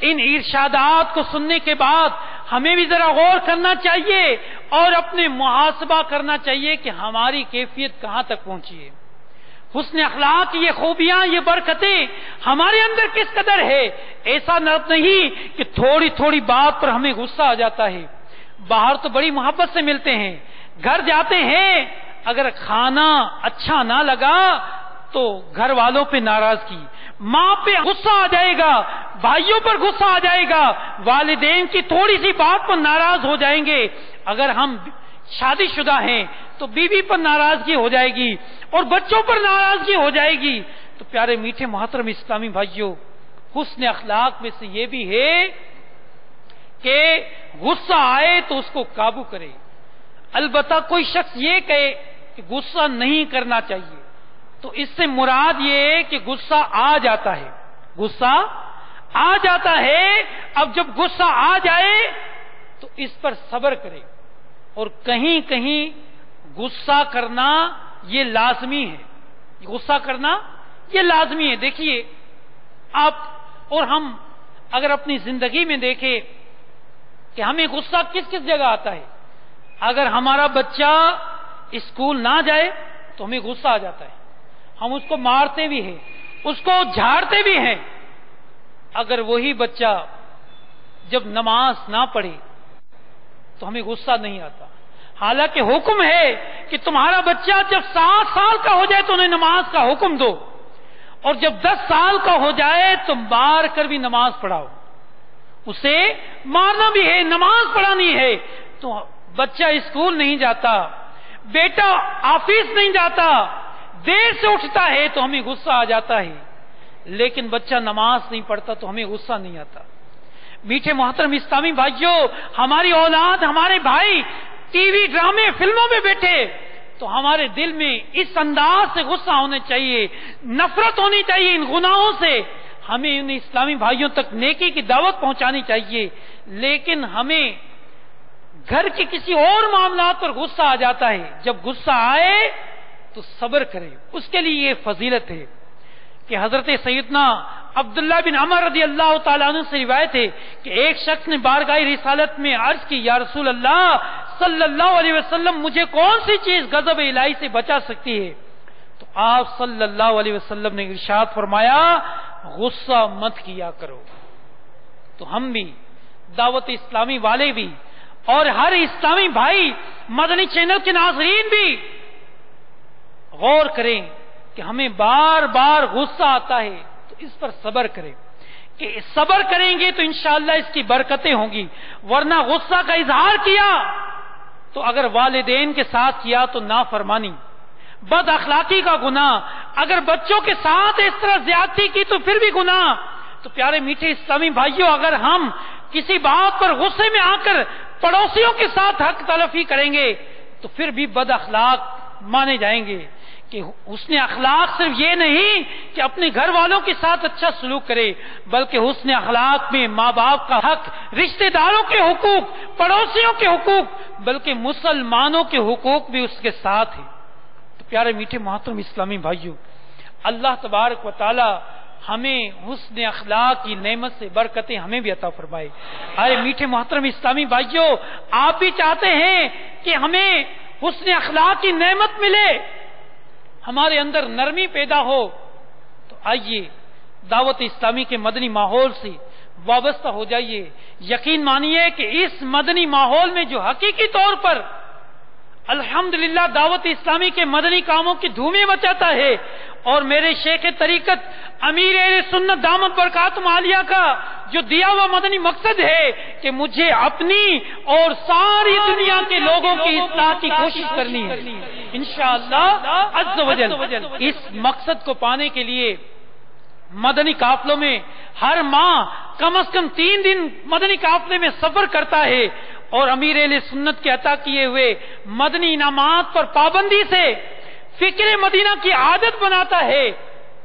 ان ارشادات کو سننے کے بعد ہمیں بھی ذرا غور کرنا چاہیے اور اپنے محاسبہ کرنا چاہیے کہ ہماری کیفیت کہاں تک پہنچی ہے. حسن اخلاق یہ خوبیاں، یہ برکتیں ہمارے اندر کس قدر ہے. ایسا نہیں کہ تھوڑی تھوڑی بات پر ہمیں غصہ آ جاتا ہے. باہر تو بڑی محبت سے ملتے ہیں، گھر جاتے ہیں، اگر کھانا اچھا نہ لگا تو گھر والوں پہ ناراضگی، ماں پہ غصہ آ جائے گا، بھائیوں پر غصہ آ جائے گا، والدین کی تھوڑی سی بات پر ناراض ہو جائیں گے. اگر ہم شادی شدہ ہیں تو بیوی پر ناراضگی ہو جائے گی اور بچوں پر ناراضگی ہو جائے گی. تو پیارے میٹھے محترم اسلامی بھائیوں، حسن اخلاق میں سے یہ بھی ہے کہ غصہ آئے تو اس کو قابو کرے. البتہ کوئی شخص یہ کہے کہ غصہ نہیں کرنا چاہیے تو اس سے مراد یہ ہے کہ غصہ آ جاتا ہے، غصہ آ جاتا ہے. اب جب غصہ آ جائے تو اس پر صبر کرے. اور کہیں کہیں غصہ کرنا یہ لازمی ہے، غصہ کرنا یہ لازمی ہے. دیکھیے آپ اور ہم اگر اپنی زندگی میں دیکھیں کہ ہمیں غصہ کس کس جگہ آتا ہے. اگر ہمارا بچہ اسکول نہ جائے تو ہمیں غصہ آ جاتا ہے، ہم اس کو مارتے بھی ہیں، اس کو جھاڑتے بھی ہیں. اگر وہی بچہ جب نماز نہ پڑھے تو ہمیں غصہ نہیں آتا، حالانکہ حکم ہے کہ تمہارا بچہ جب 7 سال کا ہو جائے تو انہیں نماز کا حکم دو، اور جب 10 سال کا ہو جائے تو مار کر بھی نماز پڑھاؤ. اسے مارنا بھی ہے، نماز پڑھانی ہے. تو بچہ اسکول نہیں جاتا، بیٹا آفس نہیں جاتا، دیر سے اٹھتا ہے تو ہمیں غصہ آ جاتا ہے. لیکن بچہ نماز نہیں پڑھتا تو ہمیں غصہ نہیں آتا. میٹھے محترم اسلامی بھائیوں، ہماری اولاد، ہمارے بھائی ٹی وی ڈرامے فلموں میں بیٹھے تو ہمارے دل میں اس انداز سے غصہ ہونا چاہیے، نفرت ہونی چاہیے ان گناہوں سے. ہمیں ان اسلامی بھائیوں تک نیکی کی دعوت پہنچانی چاہیے. لیکن ہمیں گھر کے کسی اور معاملات پر غصہ آ جاتا ہے. جب غصہ آئے تو صبر کرے. اس کے لیے یہ فضیلت ہے کہ حضرت سیدنا عبداللہ بن عمر رضی اللہ تعالیٰ عنہ سے روایت ہے کہ ایک شخص نے بارگاہ رسالت میں عرض کی، یا رسول اللہ صلی اللہ علیہ وسلم، مجھے کون سی چیز غضب الہی سے بچا سکتی ہے؟ تو آپ صلی اللہ علیہ وسلم نے ارشاد فرمایا، غصہ مت کیا کرو. تو ہم بھی، دعوت اسلامی والے بھی، اور ہر اسلامی بھائی، مدنی چینل کے ناظرین بھی غور کریں کہ ہمیں بار بار غصہ آتا ہے تو اس پر صبر کریں کہ صبر کریں گے تو انشاءاللہ اس کی برکتیں ہوں گی. ورنہ غصہ کا اظہار کیا تو اگر والدین کے ساتھ کیا تو نافرمانی، بد اخلاقی کا گناہ، اگر بچوں کے ساتھ اس طرح زیادتی کی تو پھر بھی گناہ. تو پیارے میٹھے اسلامی بھائیوں، اگر ہم کسی بات پر غصے میں آ کر پڑوسیوں کے ساتھ حق تلفی کریں گے تو پھر بھی بد اخلاق مانے جائیں گے. کہ حسن اخلاق صرف یہ نہیں کہ اپنے گھر والوں کے ساتھ اچھا سلوک کرے، بلکہ حسن اخلاق میں ماں باپ کا حق، رشتہ داروں کے حقوق، پڑوسیوں کے حقوق، بلکہ مسلمانوں کے حقوق بھی اس کے ساتھ ہیں. تو پیارے میٹھے محترم اسلامی بھائیوں، اللہ تبارک و تعالی ہمیں حسن اخلاق کی نعمت سے برکتیں ہمیں بھی عطا فرمائے. ارے میٹھے محترم اسلامی بھائیوں، آپ بھی چاہتے ہیں کہ ہمیں حسن اخلاق کی نعمت ملے، ہمارے اندر نرمی پیدا ہو، تو آئیے دعوت اسلامی کے مدنی ماحول سے وابستہ ہو جائیے. یقین مانیے کہ اس مدنی ماحول میں جو حقیقی طور پر الحمدللہ دعوت اسلامی کے مدنی کاموں کی دھومیں مچاتا ہے، اور میرے شیخ طریقت امیر اہل سنت دامت برکاتہم عالیہ کا جو دیا ہوا مدنی مقصد ہے کہ مجھے اپنی اور ساری دنیا کے لوگوں کی اصلاح کی کوشش کرنی ہے انشاءاللہ عز و جل. اس مقصد کو پانے کے لیے مدنی قافلوں میں ہر ماہ کم از کم 3 دن مدنی قافلے میں سفر کرتا ہے، اور امیر اہل سنت کے عطا کیے ہوئے مدنی انعامات پر پابندی سے فکر مدینہ کی عادت بناتا ہے،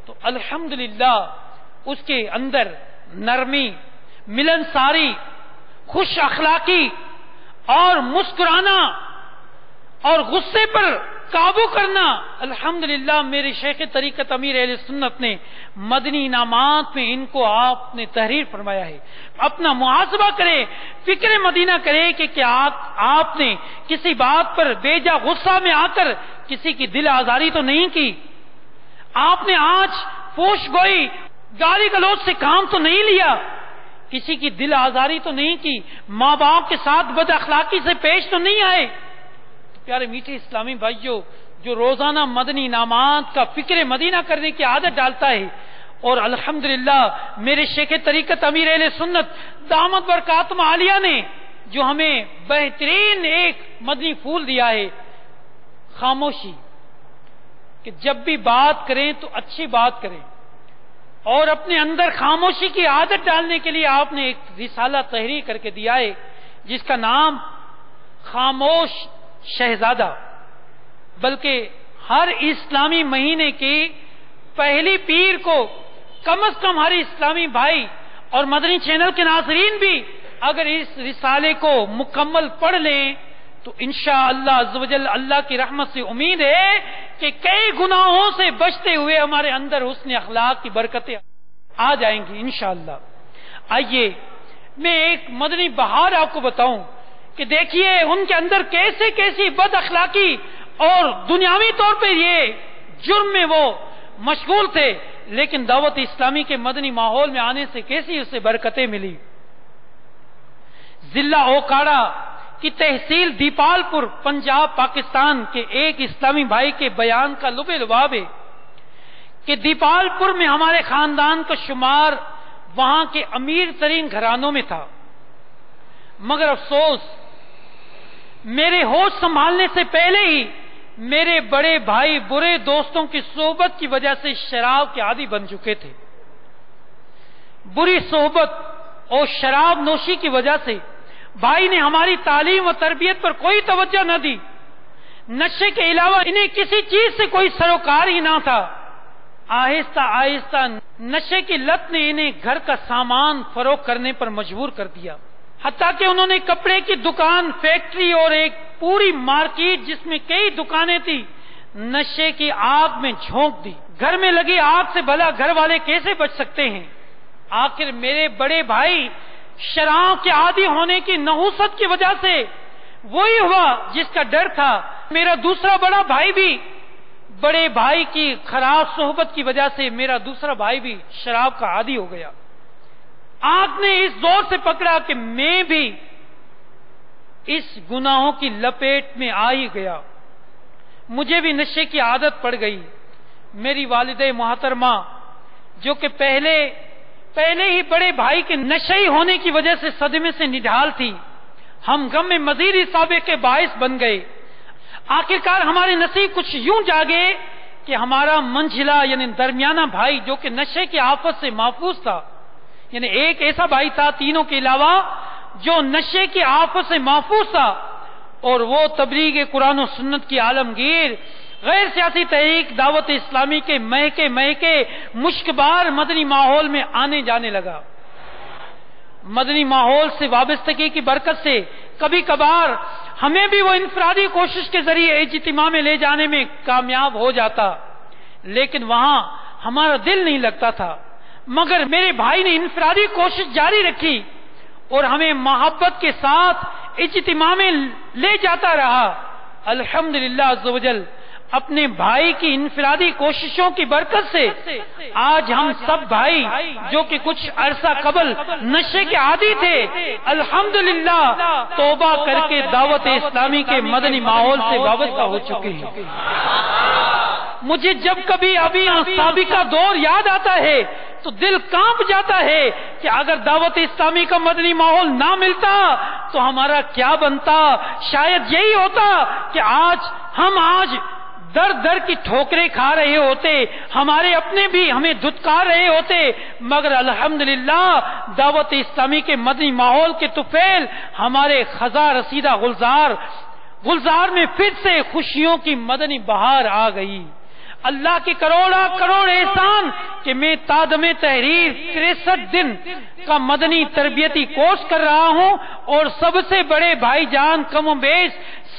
تو الحمدللہ اس کے اندر نرمی، ملنساری، خوش اخلاقی اور مسکرانا اور غصے پر قابو کرنا، الحمدللہ میرے شیخ طریقت امیر اہل سنت نے مدنی انعامات میں ان کو آپ نے تحریر فرمایا ہے. اپنا محاسبہ کرے، فکر مدینہ کرے کہ کیا آپ نے کسی بات پر بیجا غصہ میں آ کر کسی کی دل آزاری تو نہیں کی؟ آپ نے آج پوش گوئی گالی گلوچ سے کام تو نہیں لیا؟ کسی کی دل آزاری تو نہیں کی؟ ماں باپ کے ساتھ بد اخلاقی سے پیش تو نہیں آئے؟ پیارے میٹھے اسلامی بھائیوں، جو روزانہ مدنی انعامات کا فکر مدینہ کرنے کی عادت ڈالتا ہے، اور الحمدللہ میرے شیخ طریقت امیر اہل سنت دامت برکاتہم عالیہ نے جو ہمیں بہترین ایک مدنی پھول دیا ہے، خاموشی، کہ جب بھی بات کریں تو اچھی بات کریں، اور اپنے اندر خاموشی کی عادت ڈالنے کے لیے آپ نے ایک رسالہ تحریر کر کے دیا ہے جس کا نام خاموش شہزادہ. بلکہ ہر اسلامی مہینے کی پہلی پیر کو کم از کم ہر اسلامی بھائی اور مدنی چینل کے ناظرین بھی اگر اس رسالے کو مکمل پڑھ لیں تو انشاءاللہ عز و جل اللہ کی رحمت سے امید ہے کہ کئی گناہوں سے بچتے ہوئے ہمارے اندر حسن اخلاق کی برکتیں آ جائیں گی انشاءاللہ. آئیے میں ایک مدنی بہار آپ کو بتاؤں کہ دیکھیے ان کے اندر کیسی بد اخلاقی اور دنیاوی طور پہ یہ جرم میں وہ مشغول تھے، لیکن دعوت اسلامی کے مدنی ماحول میں آنے سے کیسی اسے برکتیں ملی. ضلع اوکاڑا کی تحصیل دیپال پور پنجاب پاکستان کے ایک اسلامی بھائی کے بیان کا لب لباب ہے کہ دیپال پور میں ہمارے خاندان کا شمار وہاں کے امیر ترین گھرانوں میں تھا، مگر افسوس میرے ہوش سنبھالنے سے پہلے ہی میرے بڑے بھائی برے دوستوں کی صحبت کی وجہ سے شراب کے عادی بن چکے تھے. بری صحبت اور شراب نوشی کی وجہ سے بھائی نے ہماری تعلیم و تربیت پر کوئی توجہ نہ دی. نشے کے علاوہ انہیں کسی چیز سے کوئی سروکار ہی نہ تھا. آہستہ آہستہ نشے کی لت نے انہیں گھر کا سامان فروخت کرنے پر مجبور کر دیا، حتیٰ کہ انہوں نے کپڑے کی دکان، فیکٹری اور ایک پوری مارکیٹ جس میں کئی دکانیں تھی نشے کی آگ میں جھونک دی. گھر میں لگی آگ سے بھلا گھر والے کیسے بچ سکتے ہیں؟ آخر میرے بڑے بھائی شراب کے عادی ہونے کی نحوست کی وجہ سے وہی ہوا جس کا ڈر تھا. میرا دوسرا بڑا بھائی بھی بڑے بھائی کی خراب صحبت کی وجہ سے میرا دوسرا بھائی بھی شراب کا عادی ہو گیا. آگ نے اس زور سے پکڑا کہ میں بھی اس گناہوں کی لپیٹ میں آ ہی گیا. مجھے بھی نشے کی عادت پڑ گئی. میری والدہ محترمہ جو کہ پہلے ہی بڑے بھائی کے نشئی ہونے کی وجہ سے صدمے سے نڈھال تھی، ہم غم میں مزید اصابے کے باعث بن گئے. آخرکار ہمارے نصیب کچھ یوں جاگے کہ ہمارا منجھلا یعنی درمیانہ بھائی جو کہ نشے کی آفت سے محفوظ تھا، یعنی ایک ایسا بھائی تھا تینوں کے علاوہ جو نشے کی آفت سے محفوظ تھا، اور وہ تبلیغ قرآن و سنت کی عالمگیر غیر سیاسی تحریک دعوت اسلامی کے مہکے مشکبار مدنی ماحول میں آنے جانے لگا. مدنی ماحول سے وابستگی کی برکت سے کبھی کبھار ہمیں بھی وہ انفرادی کوشش کے ذریعے اجتماع میں لے جانے میں کامیاب ہو جاتا، لیکن وہاں ہمارا دل نہیں لگتا تھا. مگر میرے بھائی نے انفرادی کوشش جاری رکھی اور ہمیں محبت کے ساتھ اجتماع میں لے جاتا رہا. الحمدللہ عز و جل اپنے بھائی کی انفرادی کوششوں کی برکت سے آج ہم سب بھائی جو کہ کچھ عرصہ قبل نشے کے عادی تھے، الحمدللہ توبہ کر کے دعوت اسلامی کے مدنی ماحول سے وابستہ ہو چکے ہیں۔ مجھے جب کبھی ابھی سابقہ دور یاد آتا ہے تو دل کانپ جاتا ہے کہ اگر دعوت اسلامی کا مدنی ماحول نہ ملتا تو ہمارا کیا بنتا۔ شاید یہی ہوتا کہ آج در در کی ٹھوکریں کھا رہے ہوتے، ہمارے اپنے بھی ہمیں دھتکار رہے ہوتے، مگر الحمدللہ دعوت اسلامی کے مدنی ماحول کے طفیل ہمارے خزاں رسیدہ گلزار میں پھر سے خوشیوں کی مدنی بہار آ گئی۔ اللہ کے کروڑ احسان کہ میں تادم تحریر 63 دن کا مدنی تربیتی کورس کر رہا ہوں اور سب سے بڑے بھائی جان کم و بیش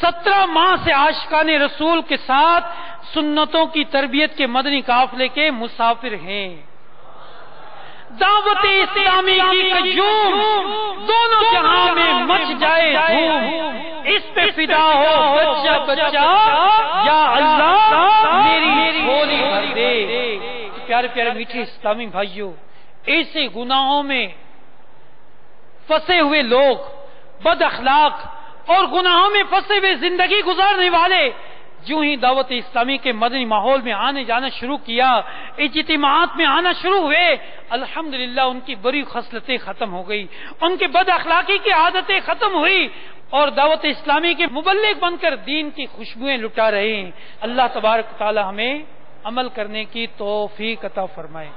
17 ماہ سے عاشقان رسول کے ساتھ سنتوں کی تربیت کے مدنی قافلے کے مسافر ہیں۔ دعوت اسلامی کی ہجوم دونوں جہاں میں مچ جائے دھوم، اس پہ فدا ہو بچہ بچہ یا اللہ میری جھولی بھر دے۔ پیارے پیارے میٹھے اسلامی بھائیوں، ایسے گناہوں میں پھنسے ہوئے لوگ، بد اخلاق اور گناہوں میں پھنسے ہوئے زندگی گزارنے والے جو ہی دعوت اسلامی کے مدنی ماحول میں آنے جانا شروع کیا، اجتماعات میں آنا شروع ہوئے، الحمدللہ ان کی بری خصلتیں ختم ہو گئی، ان کی بد اخلاقی کی عادتیں ختم ہوئی اور دعوت اسلامی کے مبلغ بن کر دین کی خوشبوئیں لٹا رہے ہیں۔ اللہ تبارک و تعالی ہمیں عمل کرنے کی توفیق عطا فرمائے،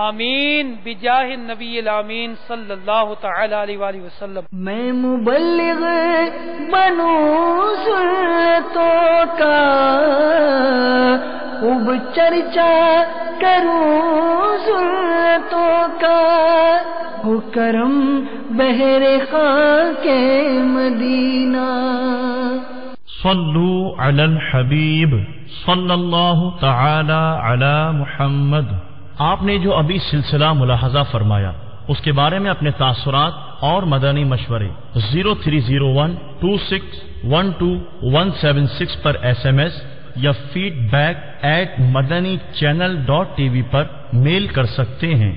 آمین بجاہ النبی الامین صلی اللہ تعالی علیہ وآلہ وسلم۔ میں مبلغ بنوں سنتوں کا، خوب چرچا کروں سنتوں کا، ہو کرم بہر خاک مدینہ۔ صلو علی الحبیب صلی اللہ تعالی علی محمد۔ آپ نے جو ابھی سلسلہ ملاحظہ فرمایا اس کے بارے میں اپنے تاثرات اور مدنی مشورے 030126127176 پر SMS یا feedback@madanichannel.tv پر میل کر سکتے ہیں۔